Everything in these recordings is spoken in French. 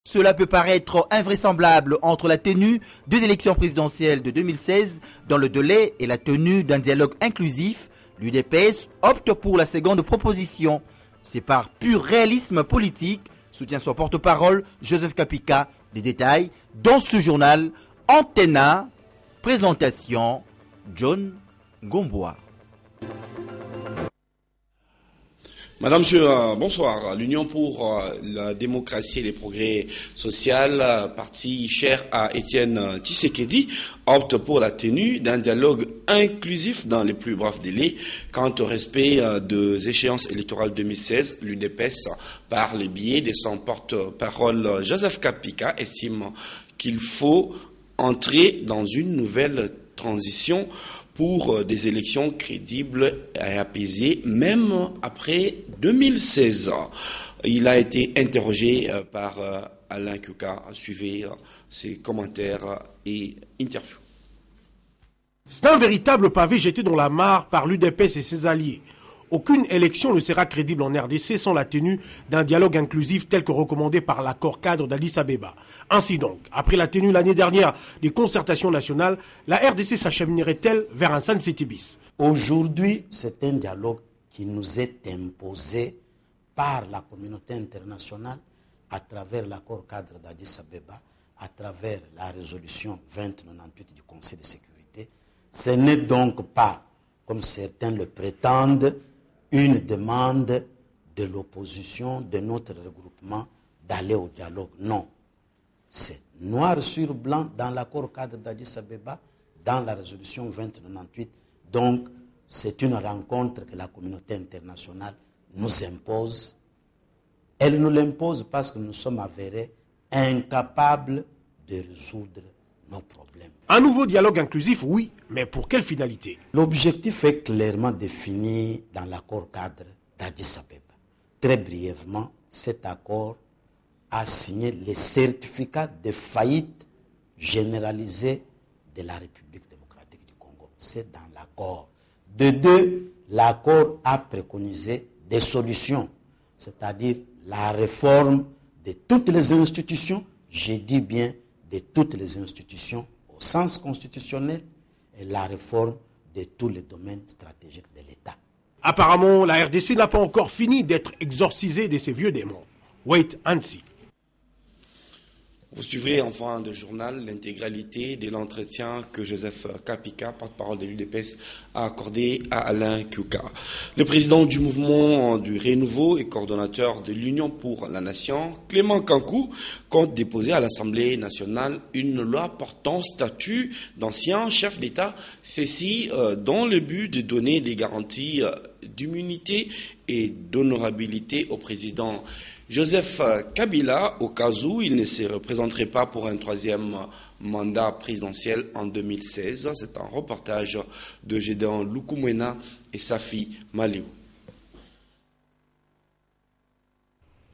Cela peut paraître invraisemblable entre la tenue des élections présidentielles de 2016 dans le délai et la tenue d'un dialogue inclusif. L'UDPS opte pour la seconde proposition. C'est par pur réalisme politique, soutient son porte-parole Joseph Kapika. Des détails dans ce journal. Antenna, présentation, John Gombois. Madame, monsieur, bonsoir. L'Union pour la démocratie et les progrès social, parti cher à Étienne Tshisekedi, opte pour la tenue d'un dialogue inclusif dans les plus brefs délais quant au respect des échéances électorales 2016. L'UDPS, par le biais de son porte-parole Joseph Kapika, estime qu'il faut entrer dans une nouvelle transition pour des élections crédibles et apaisées, même après 2016. Il a été interrogé par Alain Kuka. Suivez ses commentaires et interviews. C'est un véritable pavé jeté dans la mare par l'UDPS et ses alliés. Aucune élection ne sera crédible en RDC sans la tenue d'un dialogue inclusif tel que recommandé par l'accord cadre d'Addis Abeba. Ainsi donc, après la tenue l'année dernière des concertations nationales, la RDC s'acheminerait-elle vers un San City bis? Aujourd'hui, c'est un dialogue qui nous est imposé par la communauté internationale à travers l'accord cadre d'Addis Abeba, à travers la résolution 2098 du Conseil de sécurité. Ce n'est donc pas, comme certains le prétendent, une demande de l'opposition, de notre regroupement, d'aller au dialogue. Non. C'est noir sur blanc dans l'accord cadre d'Addis Abeba, dans la résolution 2098. Donc, c'est une rencontre que la communauté internationale nous impose. Elle nous l'impose parce que nous sommes avérés incapables de résoudre nos problèmes. Un nouveau dialogue inclusif, oui, mais pour quelle finalité? L'objectif est clairement défini dans l'accord cadre d'Addis Abeba. Très brièvement, cet accord a signé les certificats de faillite généralisée de la République démocratique du Congo. C'est dans l'accord. De deux, l'accord a préconisé des solutions, c'est-à-dire la réforme de toutes les institutions, je dis bien de toutes les institutions au sens constitutionnel, et la réforme de tous les domaines stratégiques de l'État. Apparemment, la RDC n'a pas encore fini d'être exorcisée de ses vieux démons. Wait and see. Vous suivrez en fin de journal l'intégralité de l'entretien que Joseph Kapika, porte-parole de l'UDPS, a accordé à Alain Kuka. Le président du mouvement du Renouveau et coordonnateur de l'Union pour la Nation, Clément Kankou, compte déposer à l'Assemblée nationale une loi portant statut d'ancien chef d'État, ceci dans le but de donner des garanties d'immunité et d'honorabilité au président Joseph Kabila, au cas où il ne se représenterait pas pour un troisième mandat présidentiel en 2016. C'est un reportage de Gédéon Lukumwena et Safi Maliou.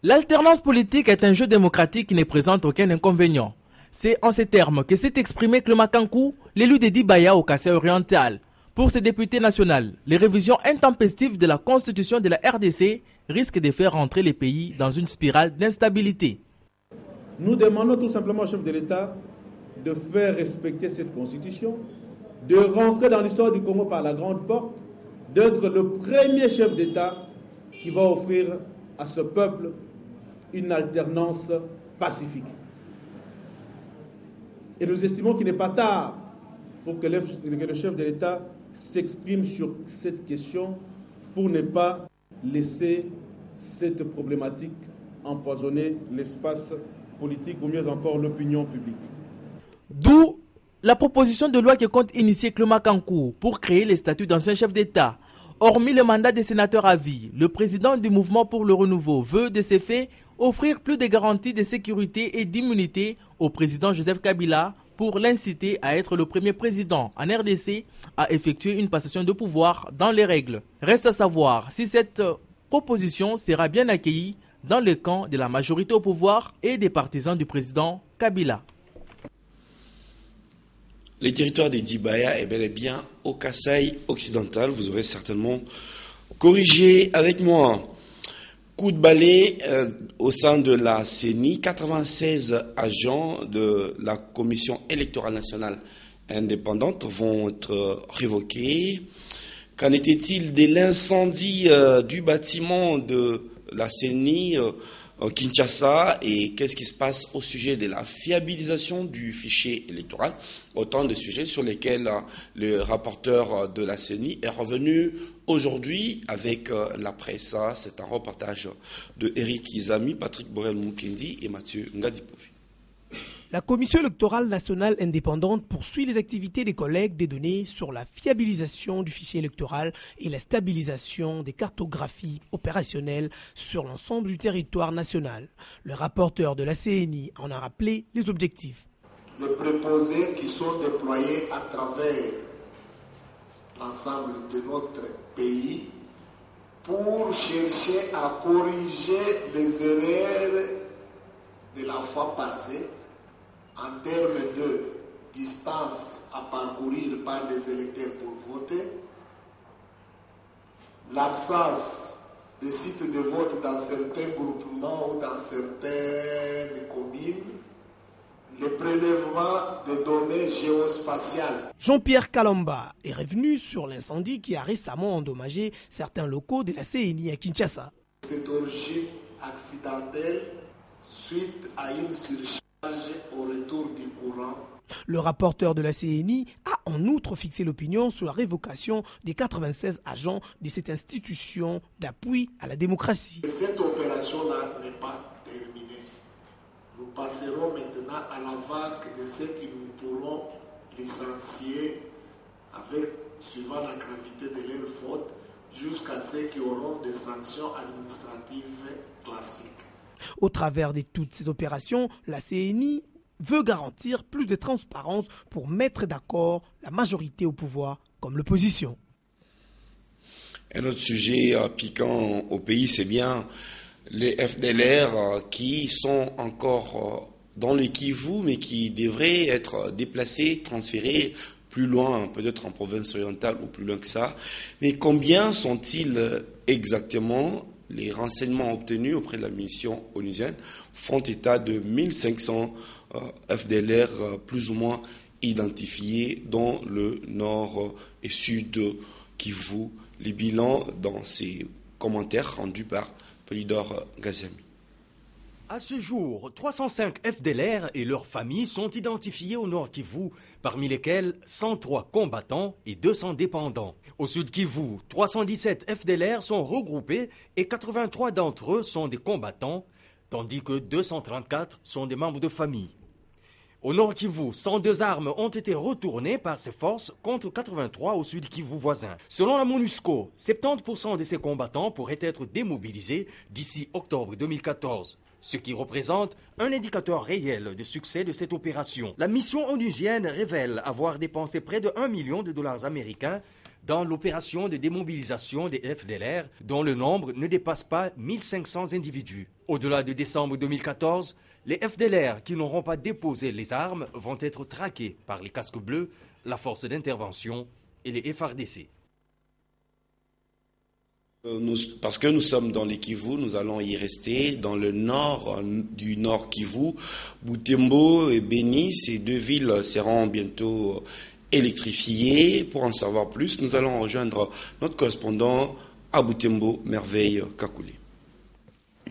L'alternance politique est un jeu démocratique qui ne présente aucun inconvénient. C'est en ces termes que s'est exprimé Clément Kankou, l'élu de Dibaya au Kassai oriental. Pour ce député national, les révisions intempestives de la constitution de la RDC risquent de faire rentrer les pays dans une spirale d'instabilité. Nous demandons tout simplement au chef de l'État de faire respecter cette constitution, de rentrer dans l'histoire du Congo par la grande porte, d'être le premier chef d'État qui va offrir à ce peuple une alternance pacifique. Et nous estimons qu'il n'est pas tard pour que le chef de l'État s'exprime sur cette question pour ne pas laisser cette problématique empoisonner l'espace politique ou mieux encore l'opinion publique. D'où la proposition de loi qui compte initier Clément Kankou pour créer les statuts d'ancien chef d'État. Hormis le mandat des sénateurs à vie, le président du mouvement pour le renouveau veut de ces faits offrir plus de garanties de sécurité et d'immunité au président Joseph Kabila pour l'inciter à être le premier président en RDC à effectuer une passation de pouvoir dans les règles. Reste à savoir si cette proposition sera bien accueillie dans le camp de la majorité au pouvoir et des partisans du président Kabila. Le territoire de Dibaya est bel et bien au Kassai occidental. Vous aurez certainement corrigé avec moi. coup de balai au sein de la CENI. 96 agents de la Commission électorale nationale indépendante vont être révoqués. Qu'en était-il de l'incendie du bâtiment de la CENI Kinshasa, et qu'est-ce qui se passe au sujet de la fiabilisation du fichier électoral? Autant de sujets sur lesquels le rapporteur de la CENI est revenu aujourd'hui avec la presse. C'est un reportage de Eric Izami, Patrick Borel-Mukendi et Mathieu Ngadipovi. La Commission électorale nationale indépendante poursuit les activités des collègues des données sur la fiabilisation du fichier électoral et la stabilisation des cartographies opérationnelles sur l'ensemble du territoire national. Le rapporteur de la CENI en a rappelé les objectifs. Les préposés qui sont déployés à travers l'ensemble de notre pays pour chercher à corriger les erreurs de la fois passée en termes de distance à parcourir par les électeurs pour voter, l'absence de sites de vote dans certains groupements ou dans certaines communes, le prélèvement de données géospatiales. Jean-Pierre Kalamba est revenu sur l'incendie qui a récemment endommagé certains locaux de la CENI à Kinshasa. Cette origine accidentelle suite à une surcharge au retour du courant. Le rapporteur de la CENI a en outre fixé l'opinion sur la révocation des 96 agents de cette institution d'appui à la démocratie. Cette opération-là n'est pas terminée. Nous passerons maintenant à la vague de ceux que nous pourrons licencier suivant la gravité de leurs fautes, jusqu'à ceux qui auront des sanctions administratives classiques. Au travers de toutes ces opérations, la CENI veut garantir plus de transparence pour mettre d'accord la majorité au pouvoir comme l'opposition. Un autre sujet piquant au pays, c'est bien les FDLR qui sont encore dans le Kivu, mais qui devraient être déplacés, transférés plus loin, peut-être en province orientale ou plus loin que ça. Mais combien sont-ils exactement? Les renseignements obtenus auprès de la mission onusienne font état de 1500 FDLR plus ou moins identifiés dans le nord et sud Kivu. Les bilans dans ces commentaires rendus par Polydor Gazami. À ce jour, 305 FDLR et leurs familles sont identifiés au nord Kivu, parmi lesquels 103 combattants et 200 dépendants. Au sud Kivu, 317 FDLR sont regroupés et 83 d'entre eux sont des combattants, tandis que 234 sont des membres de famille. Au nord Kivu, 102 armes ont été retournées par ces forces contre 83 au sud Kivu voisin. Selon la MONUSCO, 70% de ces combattants pourraient être démobilisés d'ici octobre 2014. Ce qui représente un indicateur réel de succès de cette opération. La mission onusienne révèle avoir dépensé près de 1 million de dollars américains dans l'opération de démobilisation des FDLR, dont le nombre ne dépasse pas 1500 individus. Au-delà de décembre 2014, les FDLR qui n'auront pas déposé les armes vont être traqués par les casques bleus, la force d'intervention et les FARDC. Parce que nous sommes dans les Kivu, nous allons y rester. Dans le nord du nord Kivu, Butembo et Beni, ces deux villes seront bientôt électrifiées. Pour en savoir plus, nous allons rejoindre notre correspondant à Butembo, Merveille Kakoulé.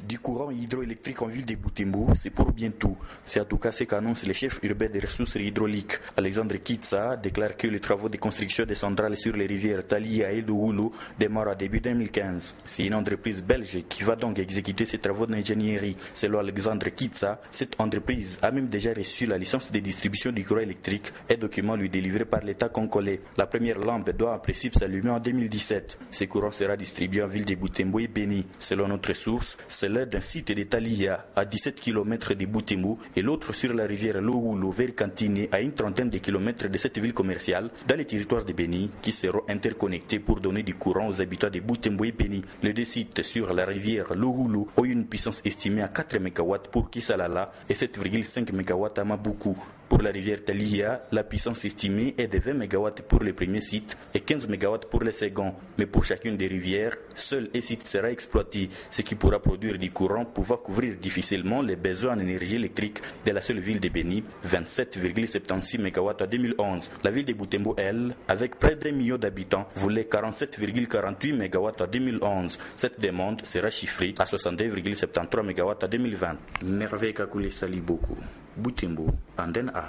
Du courant hydroélectrique en ville de Butembo, c'est pour bientôt. C'est en tout cas ce qu'annonce le chef urbain des ressources hydrauliques. Alexandre Kitsa déclare que les travaux de construction des centrales sur les rivières Talia et Dououlou démarrent à début 2015. C'est une entreprise belge qui va donc exécuter ces travaux d'ingénierie. Selon Alexandre Kitsa, cette entreprise a même déjà reçu la licence de distribution du courant électrique, un document lui délivré par l'État congolais. La première lampe doit en principe s'allumer en 2017. Ce courant sera distribué en ville de Butembo et Beni. Selon notre source, c'est l'un d'un site de Talia à 17 km de Butembo et l'autre sur la rivière Lououlou vers Cantine à une trentaine de kilomètres de cette ville commerciale dans les territoires de Beni qui seront interconnectés pour donner du courant aux habitants de Butembo et Beni. Les deux sites sur la rivière Lououlou ont une puissance estimée à 4 MW pour Kisalala et 7,5 MW à Mabuku. Pour la rivière Talihia, la puissance estimée est de 20 MW pour les premiers sites et 15 MW pour les seconds. Mais pour chacune des rivières, seul un site sera exploité, ce qui pourra produire du courant pouvant couvrir difficilement les besoins en énergie électrique de la seule ville de Beni, 27,76 MW en 2011. La ville de Butembo, elle, avec près d'1 million d'habitants, voulait 47,48 MW en 2011. Cette demande sera chiffrée à 62,73 MW en 2020. Merveille Kakule sali beaucoup. Butembo, Anden A.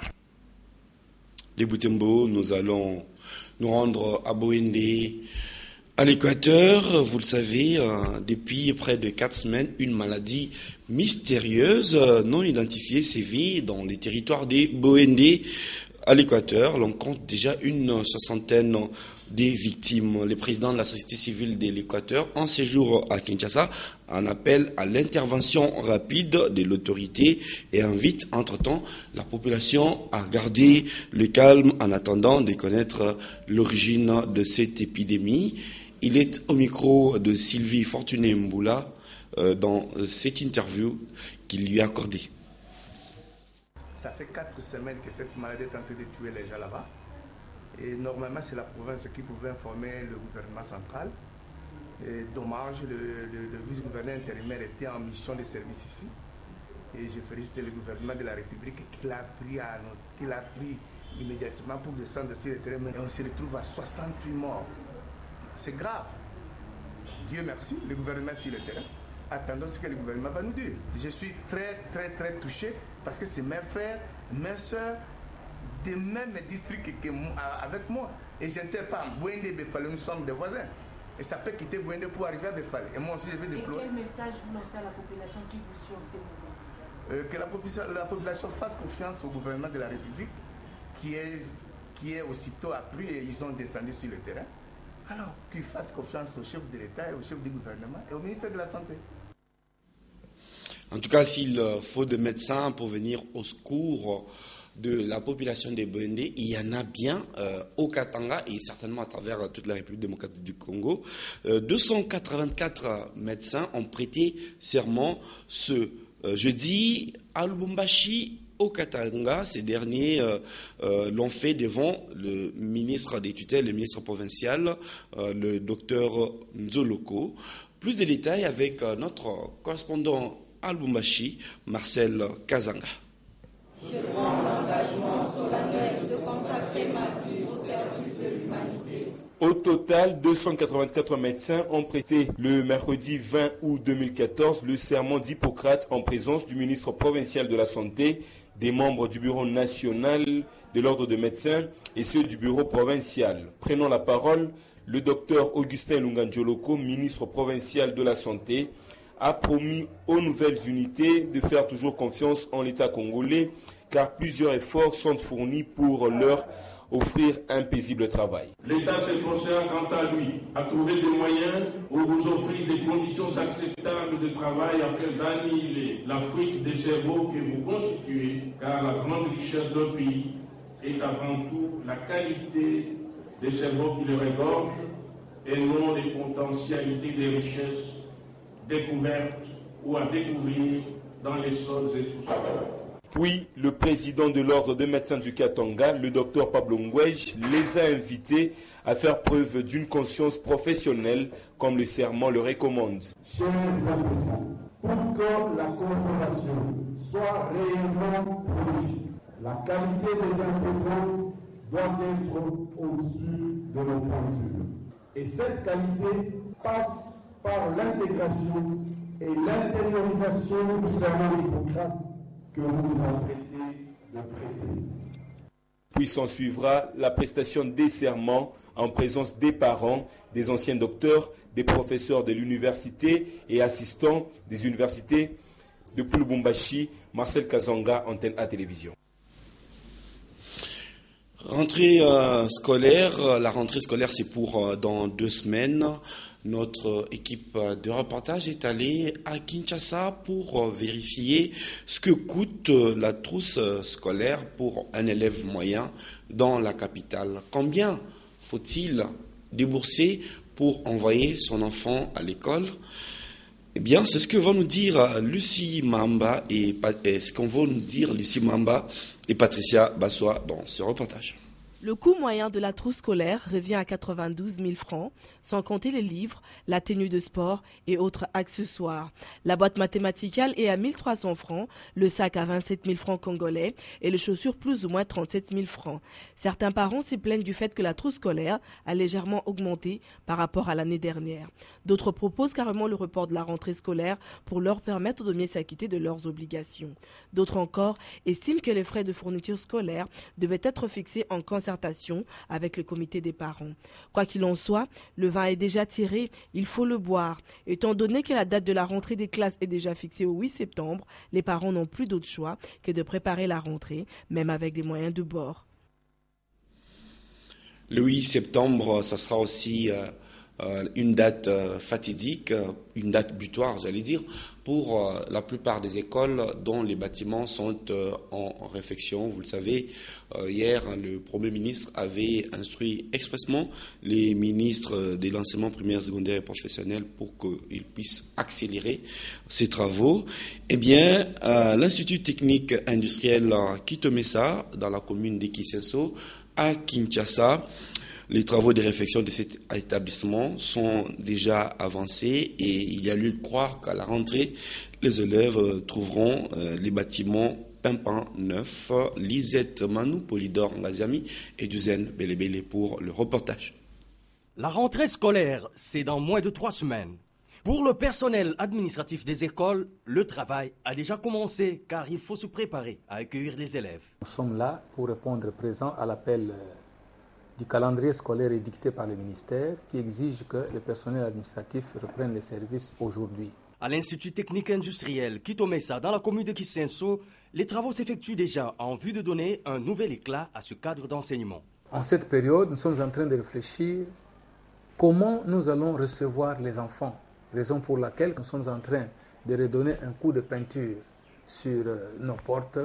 De Butembo, nous allons nous rendre à Boende, à l'Équateur. Vous le savez, depuis près de 4 semaines, une maladie mystérieuse non identifiée sévit dans les territoires des Boende. À l'Équateur, l'on compte déjà une 60aine des victimes. Le président de la société civile de l'Équateur, en séjour à Kinshasa, en appelle à l'intervention rapide de l'autorité et invite entre-temps la population à garder le calme en attendant de connaître l'origine de cette épidémie. Il est au micro de Sylvie Fortuné Mboula dans cette interview qu'il lui a accordée. Ça fait 4 semaines que cette maladie est en train de tuer les gens là-bas. Et normalement, c'est la province qui pouvait informer le gouvernement central. Et dommage, le vice-gouverneur intérimaire était en mission de service ici. Et je félicite le gouvernement de la République qui l'a pris immédiatement pour descendre sur le terrain. Et on se retrouve à 68 morts. C'est grave. Dieu merci, le gouvernement sur le terrain. Attendons ce que le gouvernement va nous dire. Je suis très, très, très touché parce que c'est mes frères, mes soeurs, des mêmes districts avec moi. Et je ne sais pas, Boende et Befale, nous sommes des voisins. Et ça peut quitter Boende pour arriver à Befale. Et moi aussi, je vais déplorer. Et quel message vous lancez à la population qui vous suit en ces moments? Que la population fasse confiance au gouvernement de la République, qui est aussitôt appris et ils ont descendu sur le terrain. Alors, qu'ils fassent confiance au chef de l'État et au chef du gouvernement et au ministère de la Santé. En tout cas, s'il faut des médecins pour venir au secours de la population des Boende, il y en a bien au Katanga et certainement à travers toute la République démocratique du Congo. 284 médecins ont prêté serment ce jeudi à Lubumbashi, au Katanga. Ces derniers l'ont fait devant le ministre des tutelles, le ministre provincial, le docteur Nzoloko. Plus de détails avec notre correspondant à Lubumbashi, Marcel Kazanga. Je prends l'engagement solennel de consacrer ma vie au service de l'humanité. Au total, 284 médecins ont prêté le mercredi 20 août 2014 le serment d'Hippocrate en présence du ministre provincial de la Santé, des membres du bureau national de l'ordre des médecins et ceux du bureau provincial. Prenant la parole, le docteur Augustin Lunganjoloko, ministre provincial de la Santé, a promis aux nouvelles unités de faire toujours confiance en l'État congolais car plusieurs efforts sont fournis pour leur offrir un paisible travail. L'État s'efforcera quant à lui à trouver des moyens pour vous offrir des conditions acceptables de travail afin d'annihiler la fuite des cerveaux que vous constituez, car la grande richesse d'un pays est avant tout la qualité des cerveaux qui le regorgent et non les potentialités des richesses découvertes ou à découvrir dans les sols et sous-sols. Puis, le président de l'ordre des médecins du Katanga, le docteur Pablo Ngwej, les a invités à faire preuve d'une conscience professionnelle, comme le serment le recommande. Chers amis, pour que la coopération soit réellement prolifique, la qualité des impétrants doit être au-dessus de nos pointures. Et cette qualité passe par l'intégration et l'intériorisation du serment d'Hippocrate que vous vous apprêtez de prêter. Puis s'en suivra la prestation des serments en présence des parents, des anciens docteurs, des professeurs de l'université et assistants des universités. Depuis Lubumbashi, Marcel Kazanga, Antenne A Télévision. Rentrée scolaire, la rentrée scolaire c'est pour dans 2 semaines. Notre équipe de reportage est allée à Kinshasa pour vérifier ce que coûte la trousse scolaire pour un élève moyen dans la capitale. Combien faut-il débourser pour envoyer son enfant à l'école? Eh bien, c'est ce que vont nous dire Lucie Mamba et Patricia Bassois dans ce reportage. Le coût moyen de la trousse scolaire revient à 92 000 francs, sans compter les livres, la tenue de sport et autres accessoires. La boîte mathématicale est à 1 300 francs, le sac à 27 000 francs congolais et les chaussures plus ou moins 37 000 francs. Certains parents s'y plaignent du fait que la trousse scolaire a légèrement augmenté par rapport à l'année dernière. D'autres proposent carrément le report de la rentrée scolaire pour leur permettre de mieux s'acquitter de leurs obligations. D'autres encore estiment que les frais de fourniture scolaire devaient être fixés en concertation avec le comité des parents. Quoi qu'il en soit, le vin est déjà tiré, il faut le boire. Étant donné que la date de la rentrée des classes est déjà fixée au 8 septembre, les parents n'ont plus d'autre choix que de préparer la rentrée, même avec des moyens de bord. Le 8 septembre, ça sera aussi une date fatidique, une date butoir, j'allais dire, pour la plupart des écoles dont les bâtiments sont en réfection. Vous le savez, hier, le Premier ministre avait instruit expressément les ministres de l'enseignement primaire, secondaire et professionnel pour qu'ils puissent accélérer ces travaux. Eh bien, l'Institut technique industriel Kitomesa, dans la commune d'Ekisenso, à Kinshasa, les travaux de réfection de cet établissement sont déjà avancés et il y a lieu de croire qu'à la rentrée, les élèves trouveront les bâtiments pimpants neufs. Lisette Manou, Polydor Ngazami et Duzen Belebele pour le reportage. La rentrée scolaire, c'est dans moins de 3 semaines. Pour le personnel administratif des écoles, le travail a déjà commencé car il faut se préparer à accueillir les élèves. Nous sommes là pour répondre présent à l'appel du calendrier scolaire édicté par le ministère qui exige que le personnel administratif reprenne les services aujourd'hui. À l'Institut technique industriel Kitomesa, dans la commune de Kisenso, les travaux s'effectuent déjà en vue de donner un nouvel éclat à ce cadre d'enseignement. En cette période, nous sommes en train de réfléchir comment nous allons recevoir les enfants, raison pour laquelle nous sommes en train de redonner un coup de peinture sur nos portes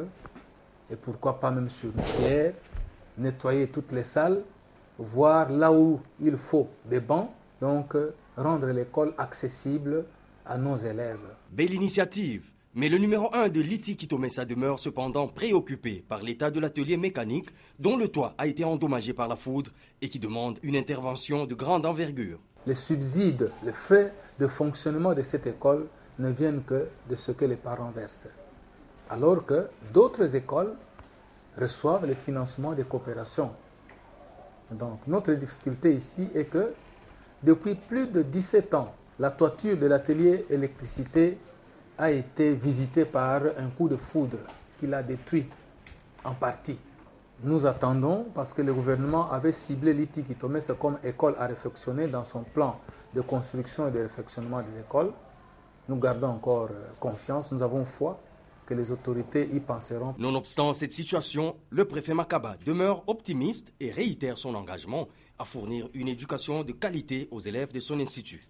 et pourquoi pas même sur nos pierres, nettoyer toutes les salles, voir là où il faut des bancs, donc rendre l'école accessible à nos élèves. Belle initiative, mais le numéro 1 de l'ITI Kitomesa demeure cependant préoccupé par l'état de l'atelier mécanique dont le toit a été endommagé par la foudre et qui demande une intervention de grande envergure. Les subsides, les frais de fonctionnement de cette école ne viennent que de ce que les parents versent, alors que d'autres écoles reçoivent le financement des coopérations. Donc notre difficulté ici est que depuis plus de 17 ans, la toiture de l'atelier électricité a été visitée par un coup de foudre qui l'a détruit en partie. Nous attendons parce que le gouvernement avait ciblé l'ITI Kitomesa comme école à réfectionner dans son plan de construction et de réfectionnement des écoles. Nous gardons encore confiance, nous avons foi que les autorités y penseront. Nonobstant cette situation, le préfet Makaba demeure optimiste et réitère son engagement à fournir une éducation de qualité aux élèves de son institut.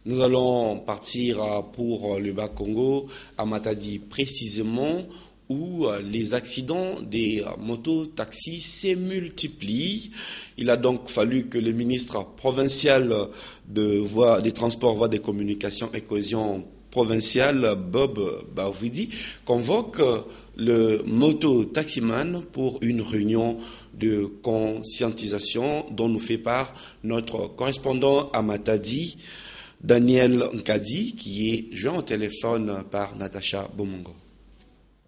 Nous allons partir pour le Bas-Congo, à Matadi précisément, où les accidents des motos-taxis se multiplient. Il a donc fallu que le ministre provincial des Transports, Voies des Communications et Cohésion provincial Bob Bavidi convoque le moto-taximan pour une réunion de conscientisation dont nous fait part notre correspondant à Matadi, Daniel Nkadi, qui est joint au téléphone par Natacha Bomongo.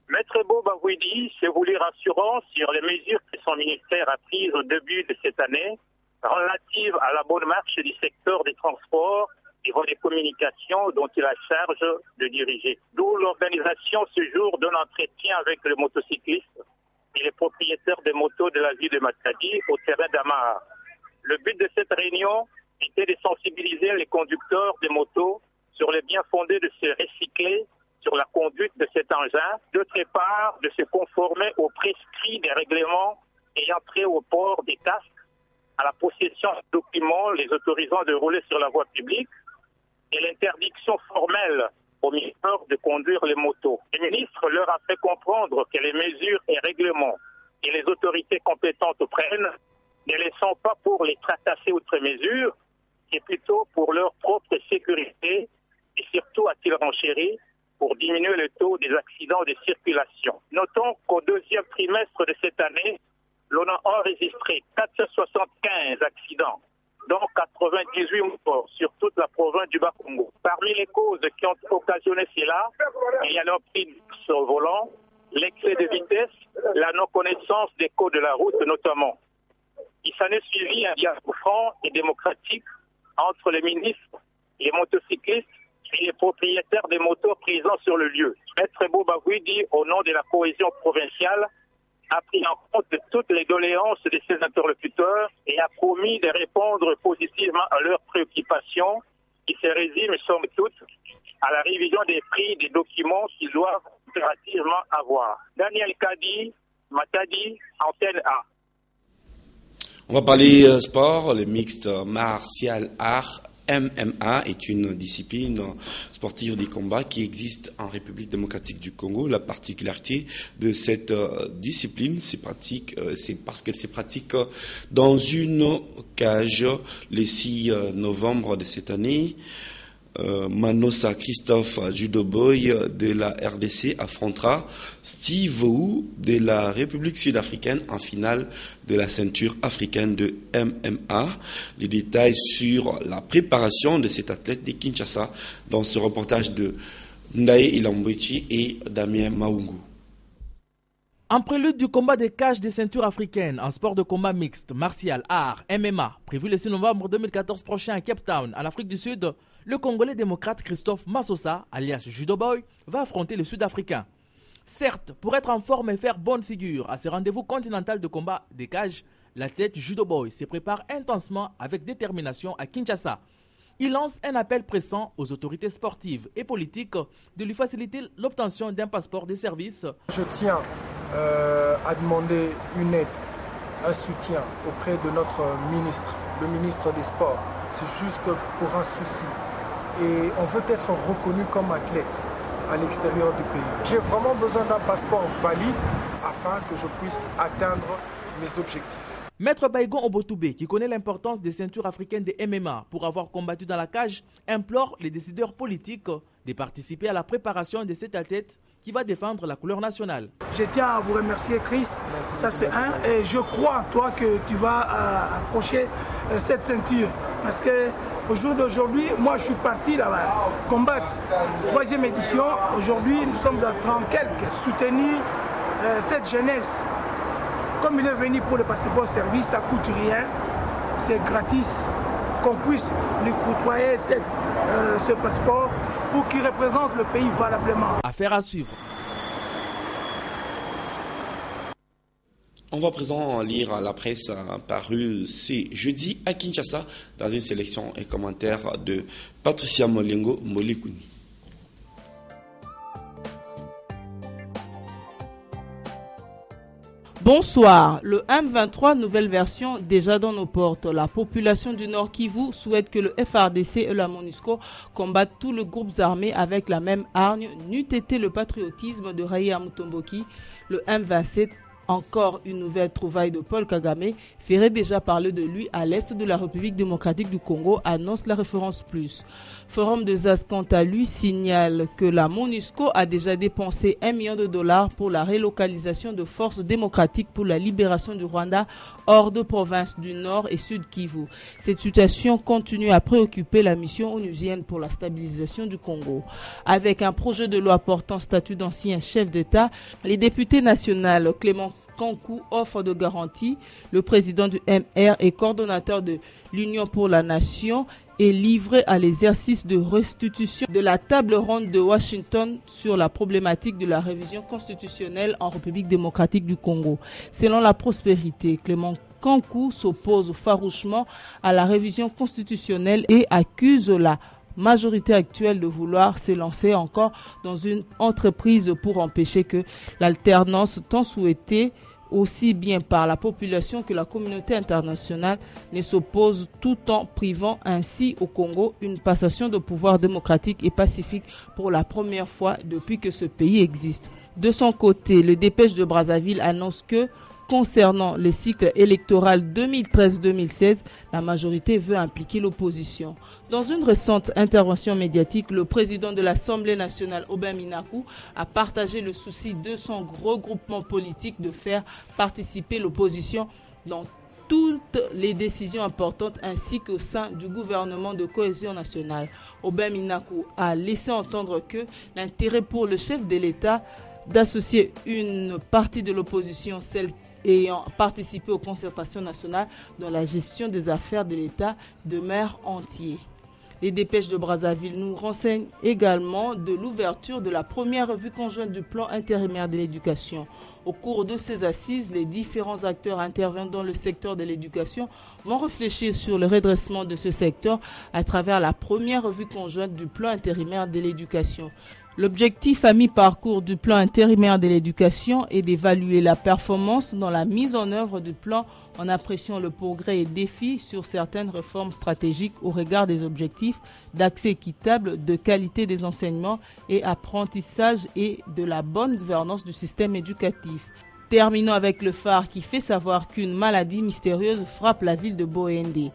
Maître Bob Bavidi s'est voulu rassurant sur les mesures que son ministère a prises au début de cette année relatives à la bonne marche du secteur des transports et des communications dont il a charge de diriger. D'où l'organisation ce jour d'un entretien avec les motocyclistes et les propriétaires de motos de la ville de Matadi au terrain d'Amar. Le but de cette réunion était de sensibiliser les conducteurs de motos sur le bien fondé de se recycler sur la conduite de cet engin, d'autre part de se conformer aux prescrits des règlements ayant trait au port des casques, à la possession de documents les autorisant de rouler sur la voie publique, et l'interdiction formelle aux mineurs de conduire les motos. Le ministre leur a fait comprendre que les mesures et règlements et les autorités compétentes prennent ne les sont pas pour les tracasser outre mesure, c'est plutôt pour leur propre sécurité et surtout a-t-il renchéri pour diminuer le taux des accidents de circulation. Notons qu'au deuxième trimestre de cette année, l'on a enregistré 475 accidents, dont 98 morts sur toute la province du Bas-Congo. Parmi les causes qui ont occasionné cela, il y a l'emprise au volant, l'excès de vitesse, la non-connaissance des codes de la route notamment. Il s'en est suivi un dialogue franc et démocratique entre les ministres, les motocyclistes et les propriétaires des motos présents sur le lieu. Maître Bobagouidi, au nom de la cohésion provinciale, a pris en compte toutes les doléances de ses interlocuteurs et a promis de répondre positivement à leurs préoccupations qui se résument, somme toute, à la révision des prix des documents qu'ils doivent impérativement avoir. Daniel Kadi, Matadi, Antenne A. On va parler sport, le mixte martial art. MMA est une discipline sportive des combats qui existe en République démocratique du Congo. La particularité de cette discipline, c'est parce qu'elle se pratique dans une cage le 6 novembre de cette année. Manosa Christophe Judoboy de la RDC affrontera Steve Wu de la République sud-africaine en finale de la ceinture africaine de MMA. Les détails sur la préparation de cet athlète de Kinshasa dans ce reportage de Ndaye Ilambwechi et Damien Maungu. En prélude du combat des cages des ceintures africaines en sport de combat mixte, martial, art, MMA, prévu le 6 novembre 2014 prochain à Cape Town, en Afrique du Sud, le Congolais démocrate Christophe Massosa, alias Judoboy, va affronter le Sud-Africain. Certes, pour être en forme et faire bonne figure à ce rendez-vous continental de combat des cages, l'athlète Judoboy se prépare intensement avec détermination à Kinshasa. Il lance un appel pressant aux autorités sportives et politiques de lui faciliter l'obtention d'un passeport de service. Je tiens à demander une aide, un soutien auprès de notre ministre, le ministre des Sports. C'est juste pour un souci. Et on veut être reconnu comme athlète à l'extérieur du pays. J'ai vraiment besoin d'un passeport valide afin que je puisse atteindre mes objectifs. Maître Baïgon Obotoubé, qui connaît l'importance des ceintures africaines de MMA pour avoir combattu dans la cage, implore les décideurs politiques de participer à la préparation de cet athlète qui va défendre la couleur nationale. Je tiens à vous remercier, Chris. Ça c'est un. Et je crois, toi, que tu vas accrocher cette ceinture. Parce qu'au jour d'aujourd'hui, moi je suis parti là-bas combattre. 3e édition. Aujourd'hui, nous sommes dans 30 quelques. Soutenir cette jeunesse. Comme il est venu pour le passeport service, ça ne coûte rien. C'est gratis. Qu'on puisse lui côtoyer ce passeport pour qu'il représente le pays valablement. Affaire à suivre. On va à présent lire la presse parue ce jeudi à Kinshasa dans une sélection et commentaire de Patricia Molengo Molikuni. Bonsoir. Le M23, nouvelle version, déjà dans nos portes. La population du Nord Kivu souhaite que le FARDC et la MONUSCO combattent tous les groupes armés avec la même hargne. N'eût été le patriotisme de Raïa Mutomboki, le M27, encore une nouvelle trouvaille de Paul Kagame, ferait déjà parler de lui à l'est de la République démocratique du Congo, annonce la référence plus. Forum de Zaz, quant à lui, signale que la MONUSCO a déjà dépensé $1 million pour la relocalisation de forces démocratiques pour la libération du Rwanda hors de provinces du Nord et Sud Kivu. Cette situation continue à préoccuper la mission onusienne pour la stabilisation du Congo. Avec un projet de loi portant statut d'ancien chef d'État, les députés nationaux Clément Kankou offre de garantie. Le président du MR et coordonnateur de l'Union pour la Nation est livré à l'exercice de restitution de la table ronde de Washington sur la problématique de la révision constitutionnelle en République démocratique du Congo. Selon la Prospérité, Clément Kankou s'oppose farouchement à la révision constitutionnelle et accuse la majorité actuelle de vouloir se lancer encore dans une entreprise pour empêcher que l'alternance tant souhaitée aussi bien par la population que la communauté internationale ne s'oppose, tout en privant ainsi au Congo une passation de pouvoir démocratique et pacifique pour la première fois depuis que ce pays existe. De son côté, le Dépêche de Brazzaville annonce que, concernant le cycle électoral 2013-2016, la majorité veut impliquer l'opposition. Dans une récente intervention médiatique, le président de l'Assemblée nationale, Aubin Minakou, a partagé le souci de son regroupement politique de faire participer l'opposition dans toutes les décisions importantes ainsi qu'au sein du gouvernement de cohésion nationale. Aubin Minakou a laissé entendre que l'intérêt pour le chef de l'État d'associer une partie de l'opposition, celle ayant participé aux concertations nationales dans la gestion des affaires de l'État, demeure entier. Les dépêches de Brazzaville nous renseignent également de l'ouverture de la première revue conjointe du plan intérimaire de l'éducation. Au cours de ces assises, les différents acteurs intervenant dans le secteur de l'éducation vont réfléchir sur le redressement de ce secteur à travers la première revue conjointe du plan intérimaire de l'éducation. L'objectif à mi-parcours du plan intérimaire de l'éducation est d'évaluer la performance dans la mise en œuvre du plan en appréciant le progrès et défis sur certaines réformes stratégiques au regard des objectifs d'accès équitable, de qualité des enseignements et apprentissage et de la bonne gouvernance du système éducatif. Terminons avec le phare qui fait savoir qu'une maladie mystérieuse frappe la ville de Boendé.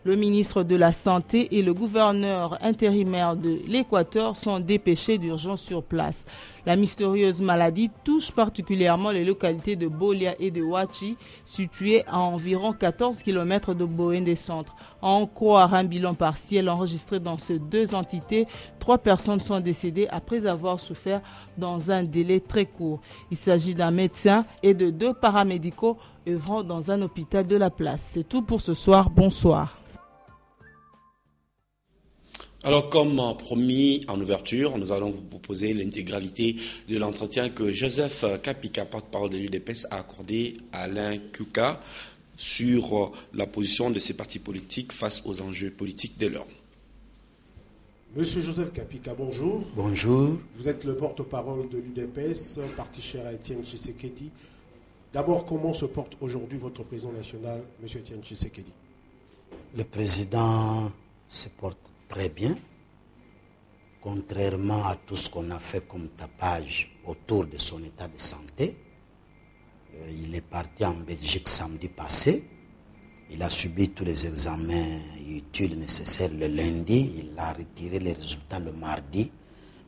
Le ministre de la Santé et le gouverneur intérimaire de l'Équateur sont dépêchés d'urgence sur place. La mystérieuse maladie touche particulièrement les localités de Bolia et de Huachi, situées à environ 14 km de Boendé Centre. En croire un bilan partiel enregistré dans ces deux entités, 3 personnes sont décédées après avoir souffert dans un délai très court. Il s'agit d'un médecin et de 2 paramédicaux œuvrant dans un hôpital de la place. C'est tout pour ce soir. Bonsoir. Alors, comme promis en ouverture, nous allons vous proposer l'intégralité de l'entretien que Joseph Kapika, porte-parole de l'UDPS, a accordé à Alain Kuka sur la position de ces partis politiques face aux enjeux politiques de l'heure. Monsieur Joseph Kapika, bonjour. Bonjour. Vous êtes le porte-parole de l'UDPS, parti cher à Étienne Tshisekedi. D'abord, comment se porte aujourd'hui votre président national, monsieur Étienne Tshisekedi? Le président se porte très bien, contrairement à tout ce qu'on a fait comme tapage autour de son état de santé. Il est parti en Belgique samedi passé. Il a subi tous les examens utiles nécessaires le lundi. Il a retiré les résultats le mardi.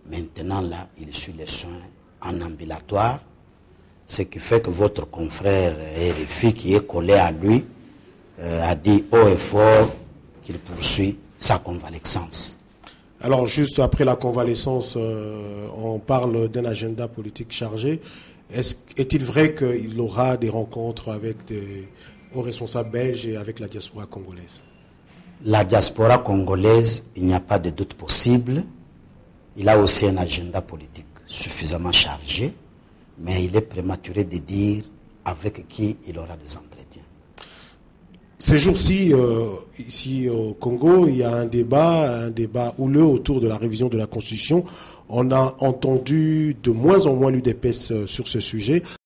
Maintenant, là, il suit les soins en ambulatoire. Ce qui fait que votre confrère RFI, qui est collé à lui, a dit haut et fort qu'il poursuit sa convalescence. Alors, juste après la convalescence, on parle d'un agenda politique chargé. Est-il vrai qu'il aura des rencontres avec des hauts responsables belges et avec la diaspora congolaise? La diaspora congolaise, il n'y a pas de doute possible. Il a aussi un agenda politique suffisamment chargé, mais il est prématuré de dire avec qui il aura des entretiens. Ces jours-ci, ici au Congo, il y a un débat houleux autour de la révision de la Constitution. On a entendu de moins en moins l'UDPS sur ce sujet.